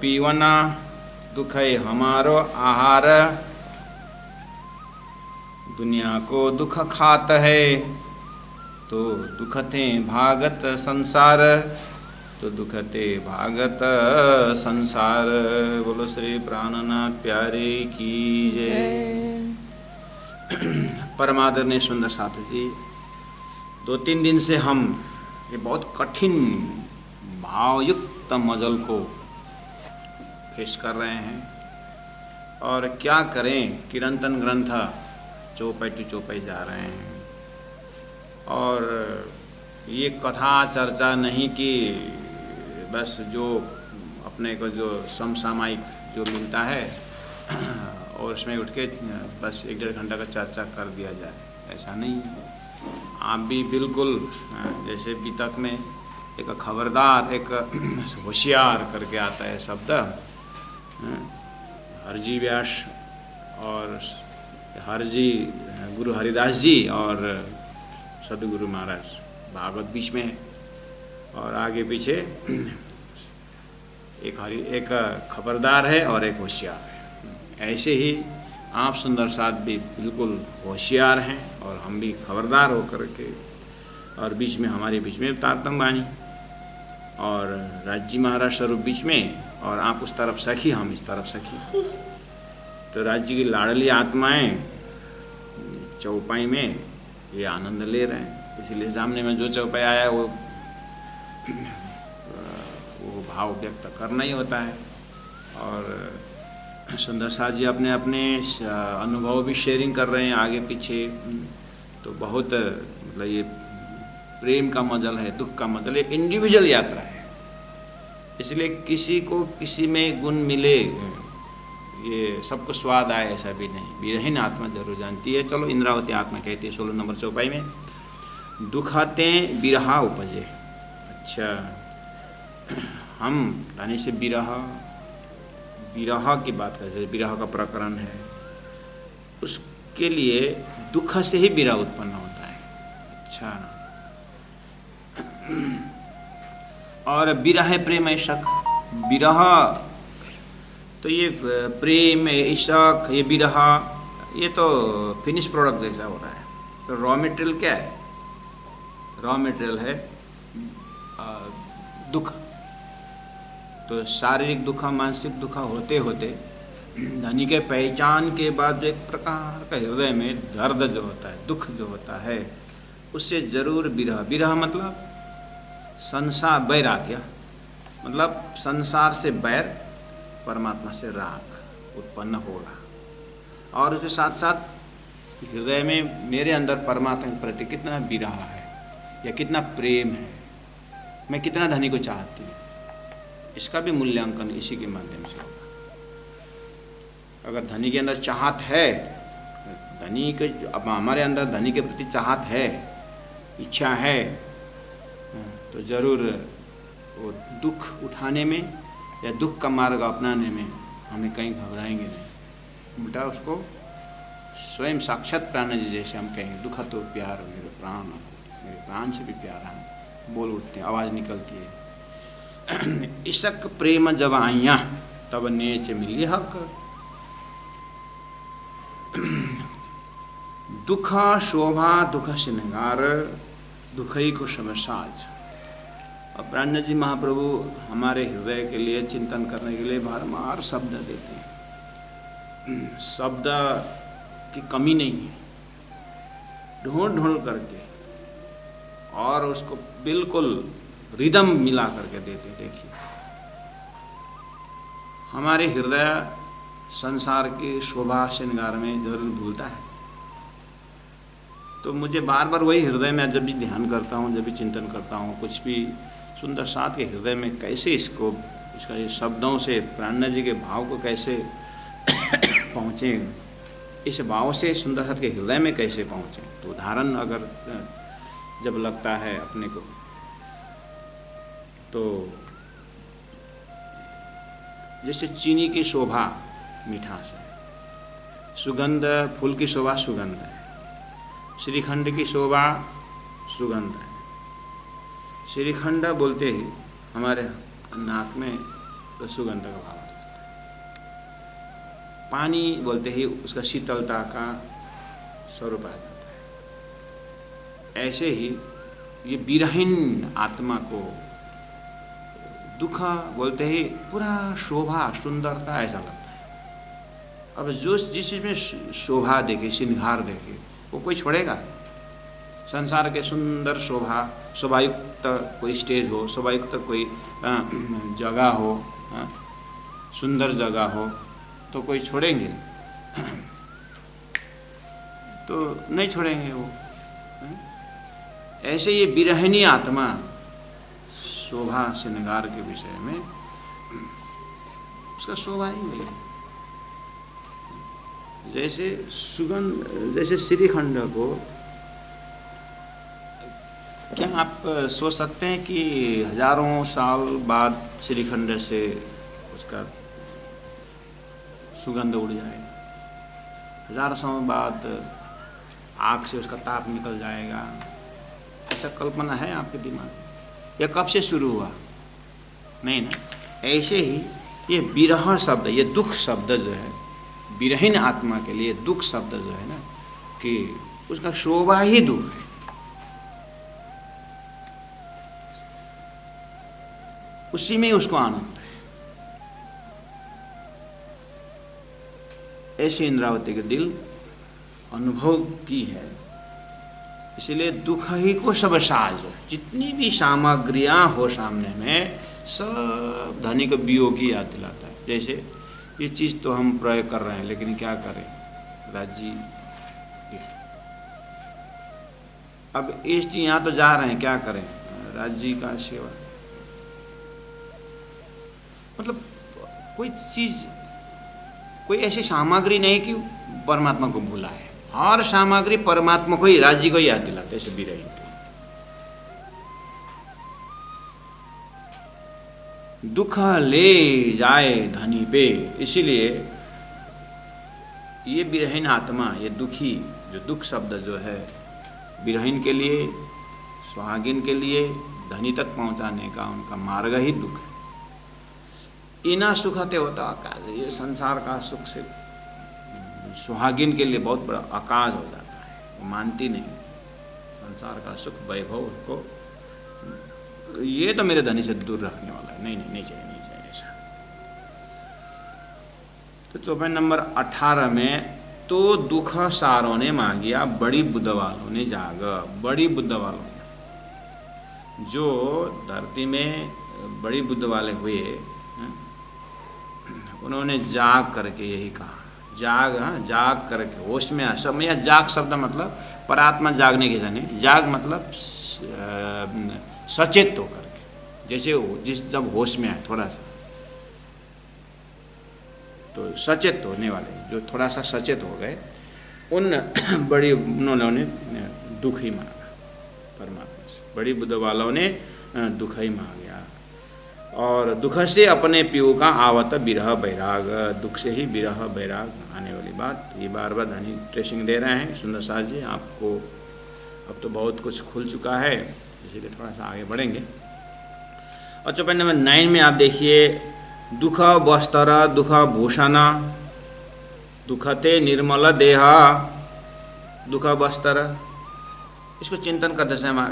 पीवन, दुख है हमारो आहार। दुनिया को दुख खात है, तो दुखते भागत संसार, तो दुखते भागत संसार। बोलो श्री प्राणनाथ प्यारे की जय। परमादरणीय सुंदर साथ जी, 2-3 दिन से हम ये बहुत कठिन भावयुक्त मजल को फेस कर रहे हैं। और क्या करें, किरंतन ग्रंथ चौपाई टू चौपाई जा रहे हैं। और ये कथा चर्चा नहीं कि बस जो अपने को जो समसामयिक जो मिलता है और उसमें उठ के बस 1-1.5 घंटा का चर्चा कर दिया जाए, ऐसा नहीं। आप भी बिल्कुल जैसे वितक में एक खबरदार, एक होशियार करके आता है शब्द, हरजी व्यास और हरजी गुरु हरिदास जी और सदगुरु महाराज भागवत बीच में है, और आगे पीछे एक खबरदार है और एक होशियार है। ऐसे ही आप सुंदर साथ भी बिल्कुल होशियार हैं और हम भी खबरदार होकर के, और बीच में हमारे बीच में तारतम वाणी और राज्य महाराज स्वरूप बीच में, और आप उस तरफ सखी, हम इस तरफ सखी। तो राज्य की लाडली आत्माएं चौपाई में ये आनंद ले रहे हैं। इसलिए सामने में जो चौपाई आया वो भाव व्यक्त करना ही होता है। और सुंदर साथ जी अपने अपने अनुभव भी शेयरिंग कर रहे हैं आगे पीछे। तो बहुत मतलब ये प्रेम का मजल है, दुख का मजल है, इंडिविजुअल यात्रा है। इसलिए किसी को किसी में गुण मिले, ये सबको स्वाद आए ऐसा भी नहीं। विरहीन आत्मा जरूर जानती है। चलो इंद्रावती आत्मा कहती है 16 नंबर चौपाई में, दुखाते बिरहा उपजे। अच्छा, हम धनी से बिरह की बात करते हैं, बिरह का प्रकरण है, उसके लिए दुख से ही बिरह उत्पन्न होता है। अच्छा, और बिरह प्रेम इशक, बिरह तो ये प्रेम इशक, ये बिरह, ये तो फिनिश प्रोडक्ट जैसा हो रहा है। तो रॉ मटेरियल क्या है? रॉ मटेरियल है दुख। तो शारीरिक दुख, मानसिक दुख होते होते धनी के पहचान के बाद जो एक प्रकार का हृदय में दर्द जो होता है, दुख जो होता है, उससे जरूर बिरह। बिरह मतलब संसार, वैराग्य मतलब संसार से बैर, परमात्मा से राग उत्पन्न होगा। और उसके साथ साथ हृदय में मेरे अंदर परमात्मा के प्रति कितना बिरह है या कितना प्रेम है, मैं कितना धनी को चाहती हूँ, इसका भी मूल्यांकन इसी के माध्यम से होगा। अगर धनी के अंदर चाहत है, धनी के, अब हमारे अंदर धनी के प्रति चाहत है, इच्छा है, तो जरूर वो दुख उठाने में या दुख का मार्ग अपनाने में हमें कहीं घबराएंगे नहीं। बेटा उसको स्वयं साक्षात प्राण जी जैसे हम कहेंगे, दुखा तो प्यार मेरे प्राण से भी प्यारा है, बोल उठते हैं, आवाज़ निकलती है। इशक प्रेम जब आइया तब नेच मिली हक। दुख शोभा दुख श्रृंगार, दुखई को समसाज। और प्राण जी महाप्रभु हमारे हृदय के लिए चिंतन करने के लिए बारंबार शब्द देते हैं। शब्द की कमी नहीं है, ढूंढ ढूंढ करके, और उसको बिल्कुल रिदम मिला करके देते। देखिए, हमारे हृदय संसार की शोभा श्रृंगार में जरूर भूलता है। तो मुझे बार बार वही हृदय में जब भी ध्यान करता हूँ, जब भी चिंतन करता हूँ, कुछ भी सुंदर साथ के हृदय में कैसे इसको, इसका ये शब्दों से प्राण जी के भाव को कैसे पहुँचे, इस भाव से सुंदर साथ के हृदय में कैसे पहुँचे। तो उदाहरण अगर जब लगता है अपने को, तो जैसे चीनी की शोभा मिठास है, सुगंध, फूल की शोभा सुगंध है, श्रीखंड की शोभा सुगंध है। श्रीखंड बोलते ही हमारे नाक में सुगंध का भाव आ जाता है। पानी बोलते ही उसका शीतलता का स्वरूप आ जाता है। ऐसे ही ये विरहीन आत्मा को दुख बोलते ही पूरा शोभा सुंदरता ऐसा लगता है। अब जो जिस चीज़ में शोभा देखे, श्रृंगार देखे, वो कोई छोड़ेगा? संसार के सुंदर शोभायुक्त कोई स्टेज हो, शोभायुक्त कोई जगह हो, सुंदर जगह हो, तो कोई छोड़ेंगे? तो नहीं छोड़ेंगे वो। ऐसे ये विरहिणी आत्मा शोभा श्रृंगार के विषय में उसका शोभा ही नहीं। जैसे सुगंध, जैसे श्रीखंड को क्या आप सोच सकते हैं कि हजारों साल बाद श्रीखंड से उसका सुगंध उड़ जाएगा? हजारों साल बाद आग से उसका ताप निकल जाएगा? ऐसा कल्पना है आपके दिमाग में? यह कब से शुरू हुआ? नहीं ना। ऐसे ही ये विरह शब्द, ये दुख शब्द जो है, विरहीन आत्मा के लिए दुख शब्द जो है ना, कि उसका शोभा ही दुख है। उसी में उसको आनंद है। ऐसे इंद्रावती के दिल अनुभव की है। इसलिए दुख ही को सब साज, जितनी भी सामग्रियां हो सामने में, सब धनी को वियोग की याद दिलाता है। जैसे ये चीज़ तो हम प्रयोग कर रहे हैं, लेकिन क्या करें राजी। अब इस चीज यहाँ तो जा रहे हैं, क्या करें? राजी का सेवा। मतलब कोई चीज, कोई ऐसी सामग्री नहीं कि परमात्मा को भुलाए। हर सामग्री परमात्मा को ही, राज्य को ही याद दिलाते हैं। विरही दुख ले जाए धनी पे। इसीलिए ये विरहीन आत्मा, ये दुखी, जो दुख शब्द जो है विरहीन के लिए, सुहागिन के लिए धनी तक पहुंचाने का उनका मार्ग ही दुख है। इना सुखते होता आकाश। ये संसार का सुख से सुहागिन के लिए बहुत बड़ा आकाश हो जाता है। वो मानती नहीं संसार का सुख, वैभव को, ये तो मेरे धनी से दूर रखने वाला है। नहीं नहीं, नहीं चाहिए, नहीं चाहिए ऐसा। तो चौपाई नंबर 18 में, तो दुख सारों ने मांगिया, बड़ी बुद्ध वालों ने जाग। बड़ी बुद्ध वालों ने, जो धरती में बड़ी बुद्ध वाले हुए, उन्होंने जाग करके यही कहा। जाग, जाग करके होश में सब में। जाग शब्द मतलब परात्मा जागने के जाने, जाग मतलब सचेत होकर के। जैसे जिस जब होश में आए थोड़ा सा, तो सचेत होने वाले जो थोड़ा सा सचेत हो गए, उन बड़ी उन्होंने दुख ही मांगा परमात्मा से। बड़ी बुद्ध वालों ने दुख ही मांगा, और दुख से अपने पियू का आवत विरह बैराग। दुख से ही विरह बैराग आने वाली बात। ये बार बार धनी ट्रेसिंग दे रहे हैं सुंदर साज जी आपको। अब तो बहुत कुछ खुल चुका है, इसीलिए थोड़ा सा आगे बढ़ेंगे। और चौपाई नंबर 9 में आप देखिए, दुख वस्त्र दुख भूषण दुखते निर्मल देह। दुख वस्त्र, इसको चिंतन करते समय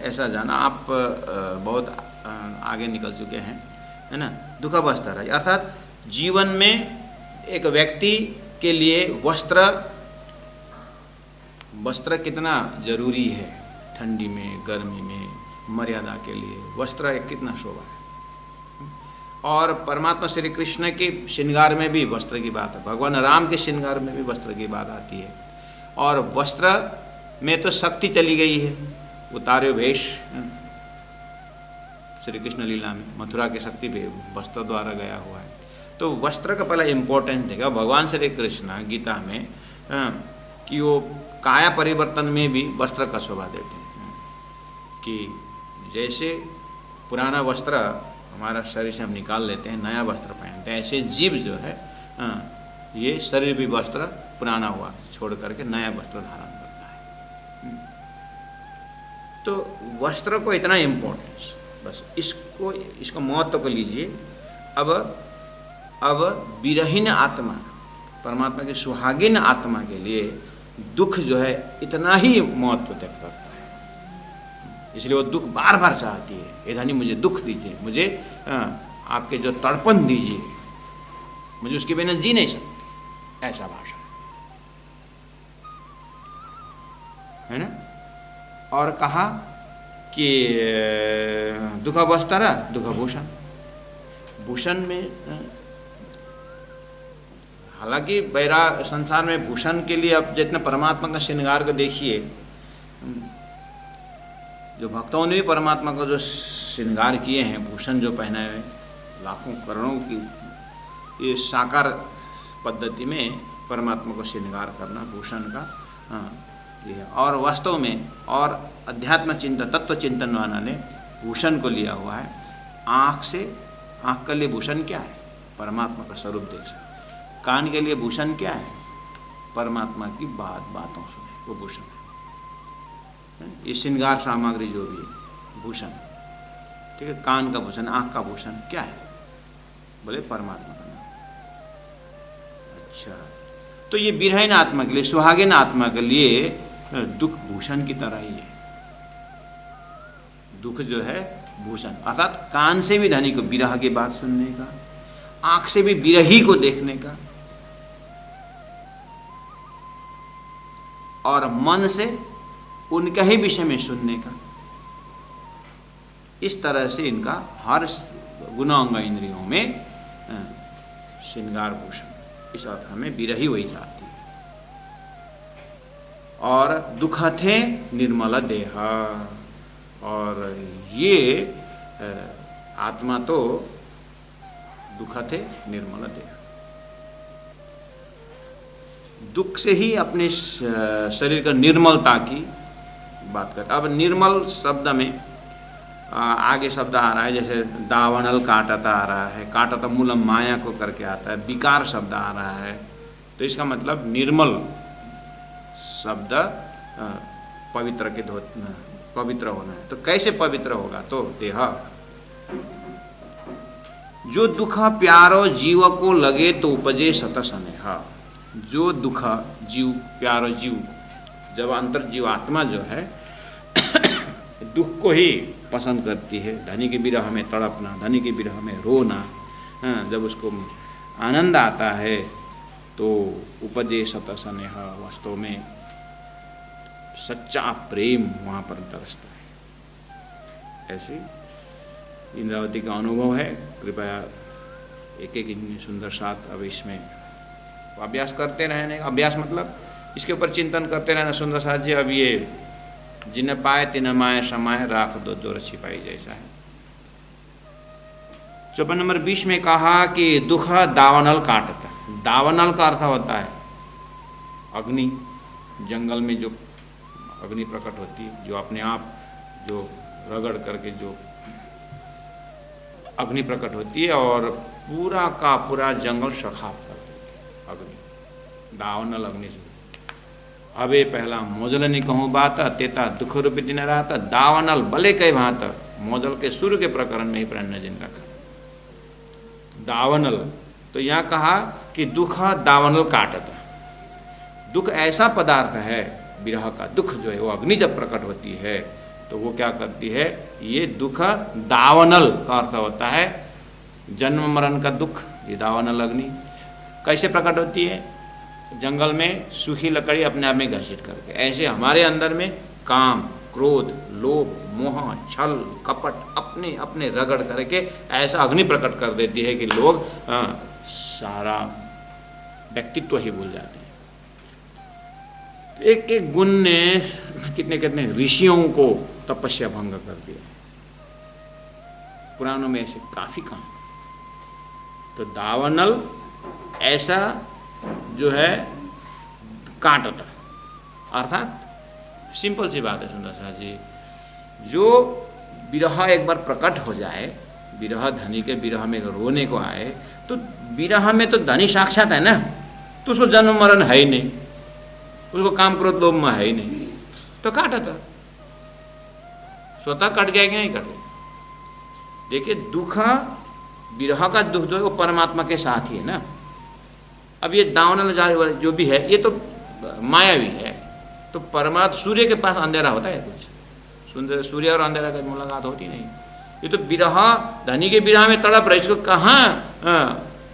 ऐसा जाना आप बहुत आगे निकल चुके हैं, है ना। दुख वस्त्र अर्थात जीवन में एक व्यक्ति के लिए वस्त्र कितना जरूरी है। ठंडी में, गर्मी में, मर्यादा के लिए वस्त्र एक कितना शोभा है। और परमात्मा श्री कृष्ण के श्रृंगार में भी वस्त्र की बात है, भगवान राम के श्रृंगार में भी वस्त्र की बात आती है। और वस्त्र में तो शक्ति चली गई है। उतारे वेश श्री कृष्ण लीला में मथुरा की शक्ति भी वस्त्र द्वारा गया हुआ है। तो वस्त्र का पहला इम्पोर्टेंस देगा भगवान श्री कृष्ण गीता में, कि वो काया परिवर्तन में भी वस्त्र का शोभा देते हैं। कि जैसे पुराना वस्त्र हमारा शरीर से हम निकाल लेते हैं, नया वस्त्र पहनते हैं, ऐसे जीव जो है ये शरीर भी वस्त्र पुराना हुआ छोड़ करके नया वस्त्र धारण करता है। तो वस्त्र को इतना इम्पोर्टेंस, बस इसको महत्व को लीजिए। अब विरहीन आत्मा, परमात्मा की सुहागिन आत्मा के लिए दुख जो है इतना ही महत्व तक रखता है, इसलिए वो दुख बार बार चाहती है। हे धनी मुझे दुख दीजिए, मुझे आपके जो तड़पन दीजिए, मुझे उसके बिना जी नहीं सकते, ऐसा भाषा है ना। और कहा कि दुख वस्त्र दुख भूषण, भूषण में हालांकि बैरा संसार में भूषण के लिए अब जितना परमात्मा का श्रृंगार को देखिए, जो भक्तों ने भी परमात्मा का जो श्रृंगार किए हैं, भूषण जो पहनाए हुए लाखों करोड़ों की, ये साकार पद्धति में परमात्मा को श्रृंगार करना भूषण का ये है। और वास्तव में और अध्यात्म चिंतन तत्व चिंतन वाला ने भूषण को लिया हुआ है। आँख से, आँख के लिए भूषण क्या है? परमात्मा का स्वरूप देख सकते। कान के लिए भूषण क्या है? परमात्मा की बातों सुने, वो भूषण है। ये श्रृंगार सामग्री जो भी है भूषण, ठीक है। कान का भूषण, आँख का भूषण क्या है? बोले परमात्मा का नाम। अच्छा, तो ये विरहीन आत्मा के लिए, सुहागिन आत्मा के लिए दुख भूषण की तरह ही है। दुख जो है भूषण, अर्थात कान से भी धनी को विरह की बात सुनने का, आंख से भी विरही को देखने का, और मन से उनका ही विषय में सुनने का। इस तरह से इनका हर गुणांग इंद्रियों में श्रृंगार भूषण, इस अर्थ में विरही वही चाहती है। और दुखथे निर्मल देह, और ये आत्मा तो दुखथे निर्मल देह, दुख से ही अपने शरीर का निर्मलता की बात कर। अब निर्मल शब्द में आगे शब्द आ रहा है, जैसे दावनल काटता आ रहा है, काटता मूलम माया को करके आता है, विकार शब्द आ रहा है। तो इसका मतलब निर्मल शब्द पवित्र के पवित्र होना है। तो कैसे पवित्र होगा? तो देह, जो दुख प्यारो जीव को लगे तो उपजे सत स्नेह। जो दुख जीव प्यारो जीव, जब अंतर जीव आत्मा जो है दुख को ही पसंद करती है, धनी के विरह में तड़पना, धनी के विरह में रोना, जब उसको आनंद आता है तो उपजे सत स्नेह, वास्तव में सच्चा प्रेम वहाँ पर तरसता है। ऐसे इंद्रावती का अनुभव है। कृपया एक एक इतनी सुंदर साथ अब इसमें अभ्यास करते रहने, अभ्यास मतलब इसके ऊपर चिंतन करते रहना। सुंदर साथ जी, अब ये जिन्हें पाए तिन्हें माए समाए, राख दो जो रची पाई जैसा है। चौपाई नंबर 20 में कहा कि दुख दावनल काटता। दावनल का अर्थ होता है अग्नि, जंगल में जो अग्नि प्रकट होती है, जो अपने आप जो रगड़ करके जो अग्नि प्रकट होती है और पूरा का पूरा जंगल सखाप कर देती है अग्नि। दावनल अग्नि से अबे पहला मोजल नहीं कहूँ बात, तेता दुख रूपी दिन रात, दावनल बले कई भात। मोजल के सूर्य के प्रकरण में ही प्रणय जिन रखा दावनल। तो यहाँ कहा कि दुख दावनल काटता। दुख ऐसा पदार्थ है, विरह का दुख जो है वो अग्नि जब प्रकट होती है तो वो क्या करती है, ये दुख दावनल का अर्थ होता है जन्म मरण का दुख। ये दावनल अग्नि कैसे प्रकट होती है? जंगल में सूखी लकड़ी अपने आप में घसीट करके। ऐसे हमारे अंदर में काम, क्रोध, लोभ, मोह, छल, कपट अपने अपने रगड़ करके ऐसा अग्नि प्रकट कर देती है कि लोग सारा व्यक्तित्व ही भूल जाते हैं। एक एक गुण ने कितने कितने ऋषियों को तपस्या भंग कर दिया। पुराणों में ऐसे काफी काम। तो दावनल ऐसा जो है काटता, अर्थात सिंपल सी बात है सुंदर सा जी, जो विरह एक बार प्रकट हो जाए, विरह धनी के विरह में रोने को आए, तो विरह में तो धनी साक्षात है ना, तो उसको जन्म मरण है ही नहीं, उसको काम क्रोध लोभ में है ही नहीं, तो काटता। स्वतः कट गया कि नहीं कट गया? देखिए दुख विरह का दुख जो है वो परमात्मा के साथ ही है ना। अब ये दावनल जो भी है ये तो मायावी है। तो परमात्मा सूर्य के पास अंधेरा होता है कुछ? सूर्य और अंधेरा की मुलाकात होती नहीं। ये तो विरह, धनी के विरह में तड़प रहे, इसको कहाँ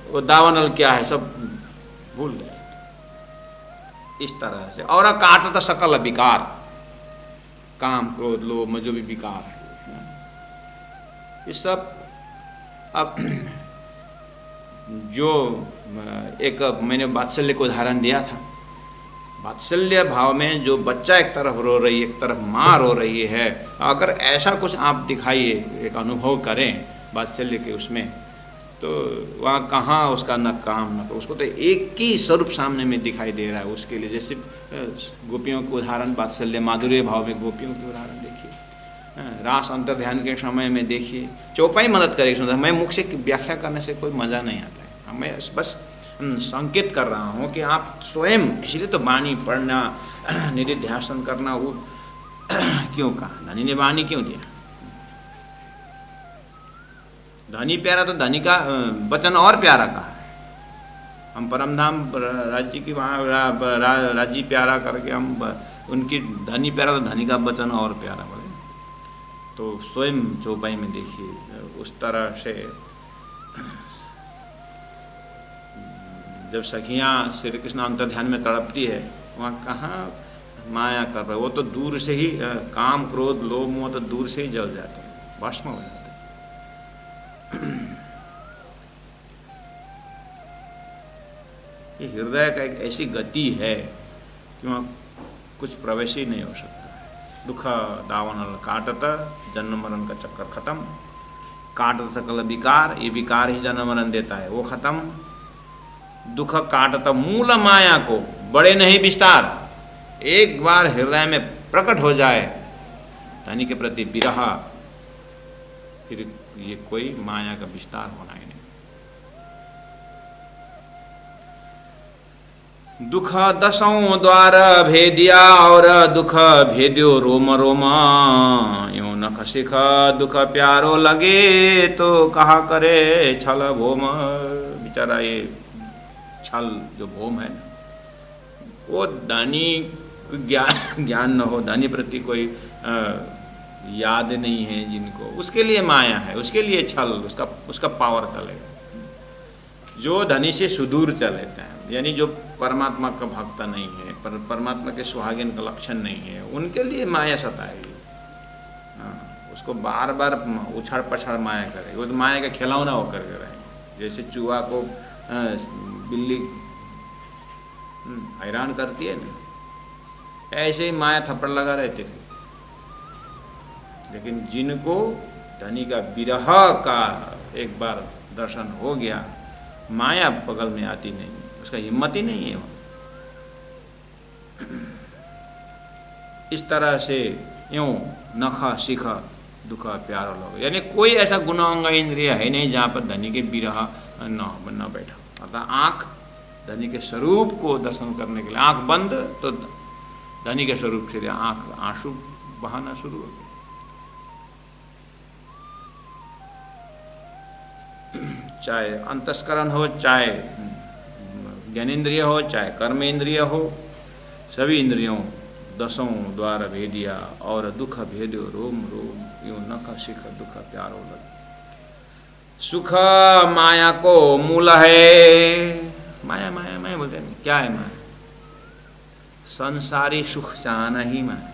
वो दावनल क्या है सब भूल गए। इस तरह से और काटत सकल विकार, काम क्रोध लोभ में जो भी विकार है ये सब। अब जो एक मैंने वात्सल्य को उदाहरण दिया था, वात्सल्य भाव में जो बच्चा एक तरफ रो रही है, एक तरफ माँ रो रही है, अगर ऐसा कुछ आप दिखाइए, एक अनुभव करें वात्सल्य के उसमें, तो वहाँ कहाँ उसका न काम न, उसको तो एक ही स्वरूप सामने में दिखाई दे रहा है उसके लिए। जैसे गोपियों के उदाहरण, वात्सल्य माधुर्य भाव में गोपियों के उदाहरण देखिए, रास अंतर ध्यान के समय में देखिए, चौपाई मदद करेगी। मैं मुख से व्याख्या करने से कोई मज़ा नहीं आता है, मैं बस संकेत कर रहा हूँ कि आप स्वयं, इसलिए तो वाणी पढ़ना, निधिध्यासन करना वो क्यों कहा, धनी ने वाणी क्यों दिया? धनी प्यारा तो धनी का वचन और प्यारा कहा है। हम परमधाम राज्य की वहाँ राज्य प्यारा करके हम उनकी धनी प्यारा तो धनी का वचन और प्यारा बोले। तो स्वयं चौपाई में देखिए उस तरह से जब सखियाँ श्री कृष्ण अंतर ध्यान में तड़पती है, वहाँ कहाँ माया कर रहे, वो तो दूर से ही काम क्रोध लोभ मोह तो दूर से ही जल जाते हैं, भस्म हो जाते हैं। ये हृदय का एक ऐसी गति है कि वहाँ कुछ प्रवेश ही नहीं हो सकता। दुख दावनल काटत, जन्म मरण का चक्कर खत्म। काटत सकल विकार, ये विकार ही जन्म मरण देता है, वो खत्म। दुख काटत मूल माया को, बड़े नहीं विस्तार। एक बार हृदय में प्रकट हो जाए धनी के प्रति विरह, फिर ये कोई माया का विस्तार होना ही नहीं। दुख दसों द्वार भेदिया और दुख भेद्यो रोम रोमा, यूं नख शिख दुख प्यारो लगे तो कहा करे छल भोम। बेचारा ये छल जो भोम है ना, वो धनी ज्ञान न हो, धनी प्रति कोई याद नहीं है जिनको, उसके लिए माया है, उसके लिए छल, उसका पावर चलेगा। जो धनी से सुदूर चलेता है, यानी जो परमात्मा का भक्त नहीं है, परमात्मा के सुहागिन का लक्षण नहीं है, उनके लिए माया सताएगी। उसको बार बार उछाड़ पछाड़ माया करेगी, वो तो माया का खिलौना होकर के रहेंगे। जैसे चूहा को बिल्ली हैरान करती है ना, ऐसे ही माया थप्पड़ लगा रहती है। लेकिन जिनको धनी का विरह का एक बार दर्शन हो गया, माया बगल में आती नहीं, उसका हिम्मत ही नहीं है। इस तरह से यूं नखा शिखा दुखा प्यारा लोग, यानी कोई ऐसा गुणांग इंद्रिय है नहीं जहाँ पर धनी के विरह न बैठा। अर्थात आँख धनी के स्वरूप को दर्शन करने के लिए आँख बंद, तो धनी के स्वरूप से आँख आंसू बहाना शुरू हो गया। चाहे अंतस्करण हो, चाहे ज्ञानेन्द्रिय हो, चाहे कर्म इंद्रिय हो, सभी इंद्रियों दसों द्वार भेदिया और दुख भेद्यो रोम रोम, यूं नख शिख दुख प्यारो लगे। सुख माया को मूल है। माया माया माया बोलते हैं, क्या है माया? संसारी सुख चाहना ही माया।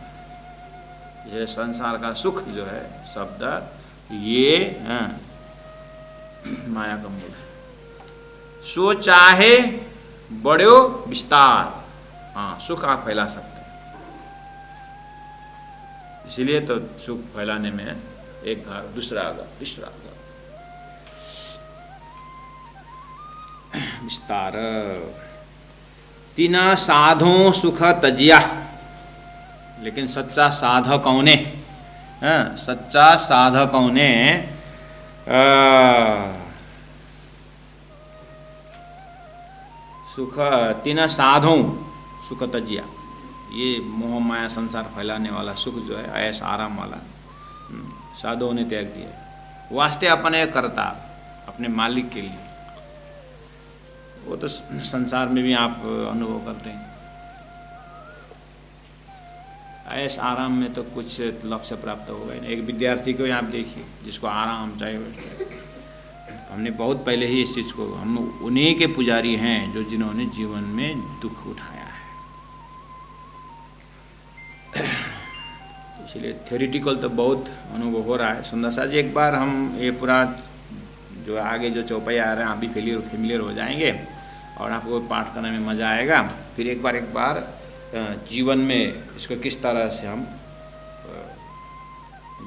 ये संसार का सुख जो है शब्द, ये माया का मूल है। सो चाहे बड़ो विस्तार, हाँ सुख आप फैला सकते हैं। इसीलिए तो सुख फैलाने में एक घर दूसरा घर तीसरा घर विस्तार। तीना साधो सुख तजिया, लेकिन सच्चा साधक कौन है? सच्चा साधक कौन है? सुख तीन साधों सुख तजिया, ये मोह माया संसार फैलाने वाला सुख जो है, ऐसा आराम वाला साधुओं ने त्याग दिया। वास्ते अपने करता, अपने मालिक के लिए। वो तो संसार में भी आप अनुभव करते हैं। ऐस आराम में तो कुछ लक्ष्य प्राप्त होगा ही नहीं। एक विद्यार्थी को आप देखिए, जिसको आराम चाहिए, हमने बहुत पहले ही इस चीज़ को, हम उन्हीं के पुजारी हैं जो जिन्होंने जीवन में दुख उठाया है। इसलिए थ्योरिटिकल तो बहुत अनुभव हो रहा है। सुंदर सा जी, एक बार हम ये पूरा जो आगे जो चौपाई आ रहे हैं आप भी फेमिलियर हो जाएंगे और आपको पाठ करने में मज़ा आएगा। फिर एक बार जीवन में इसको किस तरह से हम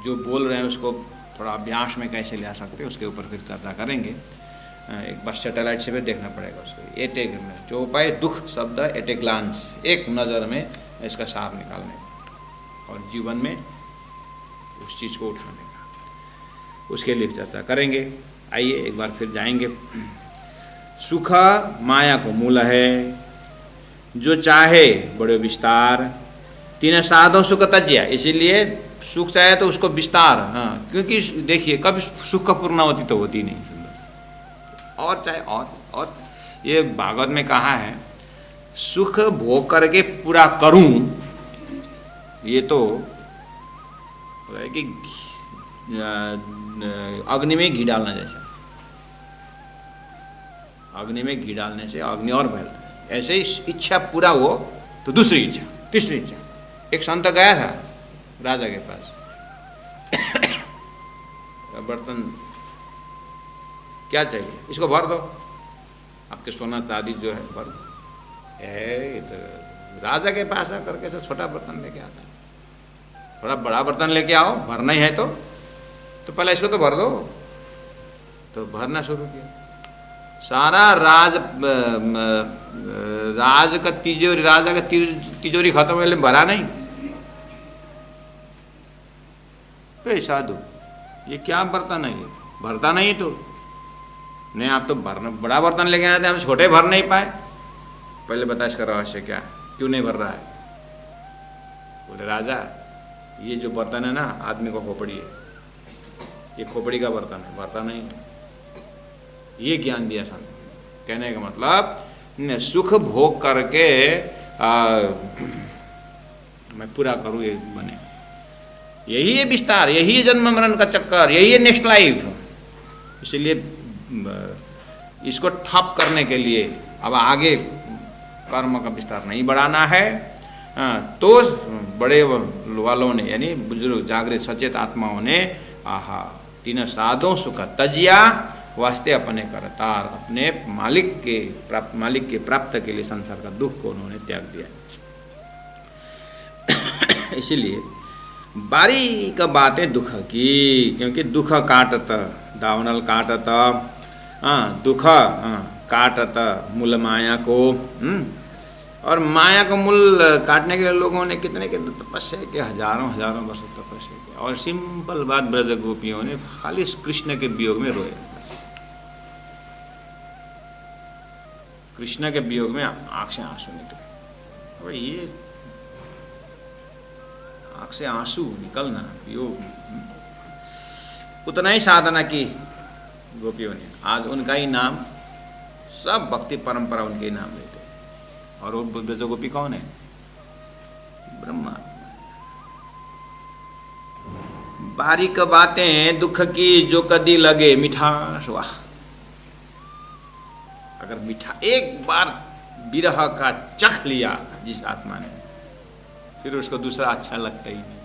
जो बोल रहे हैं उसको थोड़ा अभ्यास में कैसे ले आ सकते हैं उसके ऊपर फिर चर्चा करेंगे। एक बार सैटेलाइट से भी देखना पड़ेगा उसको। एटेक में चौपाई दुख शब्द एट ए ग्लांस, एक नज़र में इसका सार निकालने का और जीवन में उस चीज़ को उठाने का, उसके लिए चर्चा करेंगे। आइए एक बार फिर जाएंगे। सुख माया को मूल है, जो चाहे बड़े विस्तार, तीन साधों सुख तज्या। इसीलिए सुख चाहे तो उसको विस्तार, हाँ, क्योंकि देखिए कभी सुख का पूर्णावती तो होती नहीं। सुंदर और चाहे और ये भागवत में कहा है, सुख भोग करके पूरा करूं, ये तो है कि अग्नि में घी डालना जैसा। अग्नि में घी डालने से अग्नि और फैलता है। ऐसे ही इच्छा पूरा हो तो दूसरी इच्छा, तीसरी इच्छा। एक संत गया था राजा के पास, बर्तन क्या चाहिए, इसको भर दो, आपके सोना चांदी जो है भर दो। तो राजा के पास आकर के से छोटा बर्तन लेके आता है, थोड़ा बड़ा बर्तन लेके आओ, भरना ही है तो पहले इसको तो भर दो। तो भरना शुरू किया, सारा राज का तिजोरी, राजा का तिजोरी खत्म हो, भरा नहीं। तो साधु ये क्या बर्तन है, ये भरता नहीं। तो नहीं, आप तो भरना बड़ा बर्तन लेके आए थे, हम छोटे भर नहीं पाए। पहले बता इसका रहस्य क्या, क्यों नहीं भर रहा है। बोले राजा, ये जो बर्तन है ना, आदमी को खोपड़ी है, ये खोपड़ी का बर्तन है, भरता नहीं। ये ज्ञान दिया संत। कहने का मतलब सुख भोग करके मैं पूरा करूँ, ये बने, यही है विस्तार, यही है जन्म मरण का चक्कर, यही है नेक्स्ट लाइफ। इसलिए इसको ठप करने के लिए अब आगे कर्म का विस्तार नहीं बढ़ाना है। तो बड़े वालों ने, यानी बुजुर्ग जागृत सचेत आत्माओं ने, आहा, तीन साधों सुख तजिया, वास्ते अपने करतार, अपने मालिक के प्राप्त के लिए संसार का दुख को उन्होंने त्याग दिया। इसीलिए बारीक बातें दुख की, क्योंकि दुख काटत, दावनल काटत, दुख काटत मूल माया को। और माया को मूल काटने के लिए लोगों ने कितने के तपस्या के, हजारों वर्ष तपस्या की। और सिंपल बात, ब्रज गोपियों ने खाली कृष्ण के वियोग में रोए। कृष्ण के वियोग में आंख से आंसू निकले। और ये आंख से आंसू निकलना, योग, उतना ही साधना की गोपियों ने। आज उनका ही नाम, सब भक्ति परंपरा उनके ही नाम लेते। और वो ब्रज गोपी कौन है, ब्रह्मा। बारीक बातें दुख की, जो कदी लगे मिठास, वाह। अगर मीठा एक बार विरह का चख लिया जिस आत्मा ने, फिर उसको दूसरा अच्छा लगता ही नहीं।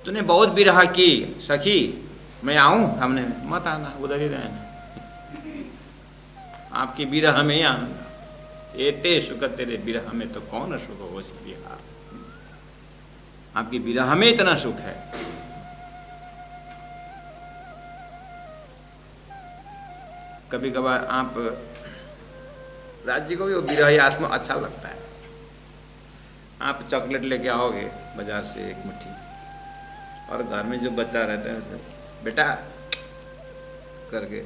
तूने बहुत विरह की सखी, मैं आऊं सामने में, मत आना, उधर ही रहना, आपकी विरह में ही आऊंगा। एते सुख तेरे विरह में, तो कौन सुख हो सी बिहार। आपकी विरह में इतना सुख है। कभी कभार आप राज्य को भी वो विरही आत्मा अच्छा लगता है। आप चॉकलेट लेके आओगे बाजार से एक मुट्ठी, और घर में जो बच्चा रहता है, बेटा करके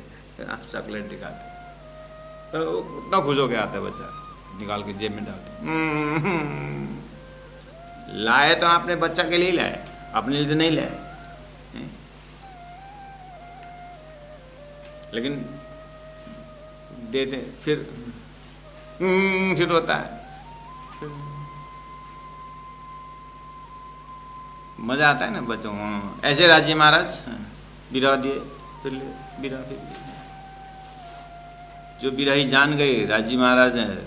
आप चॉकलेट दिखाते, तो उतना खुश हो के आता है बच्चा, निकाल के जेब में डालते। लाए तो आपने बच्चा के लिए लाए, अपने लिए तो नहीं लाए। लेकिन देते फिर होता है, फिर मजा आता है ना बच्चों। ऐसे राजी महाराज बिरह दिए, फिर ले बिरह, फिर जो बिरही जान गए राजी महाराज हैं,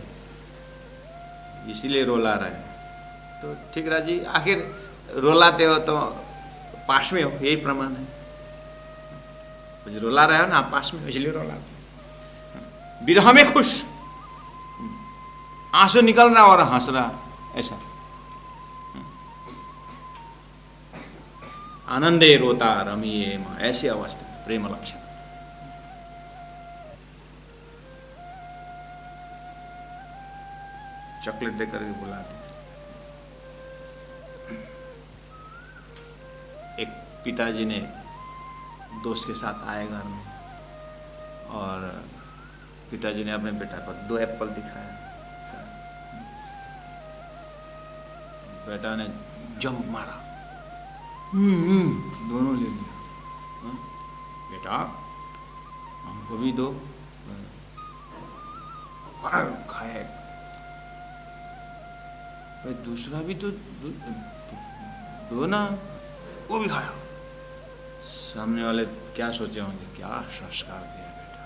इसीलिए रोला रहे। तो ठीक राजी, आखिर रोलाते हो तो पास में हो, यही प्रमाण है। कुछ रोला रहे हो ना, आप पास में, इसलिए रोलाते हो। बिरह में खुश, आंसू निकल रहा और हंस रहा, ऐसा आनंदे रोता रमिये, ऐसी अवस्था प्रेम लक्षण। चॉकलेट देकर के बुलाते। एक पिताजी ने दोस्त के साथ आए घर में, और पिताजी ने अपने बेटा को 2 एप्पल दिखाया। बेटा ने जंप मारा, दोनों ले लिया। बेटा हमको भी दो, खाए। दूसरा भी तो दो ना, वो भी खाया। सामने वाले क्या सोचे होंगे, क्या संस्कार दिया बेटा।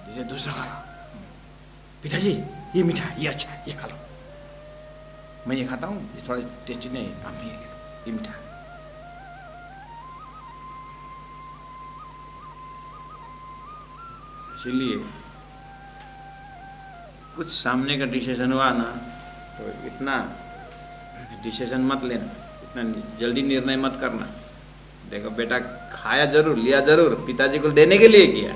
जैसे दूसरा खाया, पिताजी ये मीठा है, ये अच्छा है, ये खा लो। मैं ये खाता हूँ, ये थोड़ा टेस्टी नहीं, आप भी ये मीठा है। इसीलिए कुछ सामने का डिसीजन हुआ ना, तो इतना डिसीजन मत लेना, इतना जल्दी निर्णय मत करना। देखो बेटा खाया जरूर, लिया जरूर, पिताजी को देने के लिए किया,